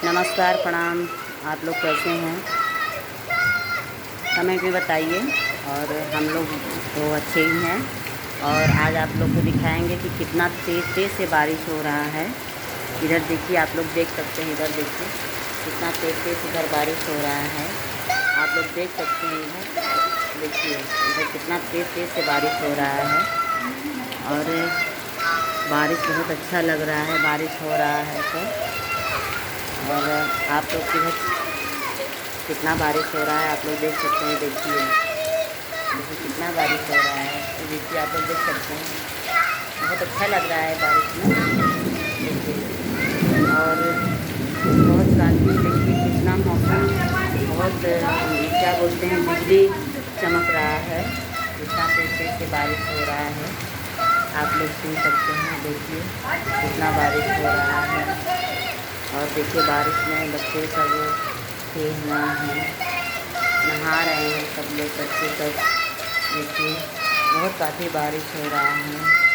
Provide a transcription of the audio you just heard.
नमस्कार, प्रणाम। आप लोग कैसे हैं? कमेंट में बताइए। और हम लोग तो अच्छे ही हैं। और आज आप लोग को दिखाएंगे कि कितना तेज़ तेज़ से बारिश हो रहा है। इधर देखिए, आप लोग देख सकते हैं। इधर देखिए कितना तेज़ तेज़ इधर बारिश हो रहा है। आप लोग देख सकते हैं। इधर देखिए, इधर कितना तेज़ तेज़ से बारिश हो रहा है। और बारिश बहुत अच्छा लग रहा है, बारिश हो रहा है तो। और आप लोग किधर कितना बारिश हो रहा है आप लोग देख सकते हैं। देखिए कितना बारिश हो रहा है, तो देखिए आप लोग देख सकते हैं। बहुत अच्छा लग रहा है बारिश में, देखिए। और बहुत शांति, देखिए कितना मौसम बहुत क्या बोलते हैं, बिजली चमक रहा है। इतना तेज तेज से बारिश हो रहा है, आप लोग सुन सकते हैं। देखिए कितना बारिश हो रहा है। और देखिए बारिश में बच्चे सब खेल रहे हैं, नहा रहे हैं सब लोग, बच्चे सब। देखिए बहुत काफ़ी बारिश हो रहा है।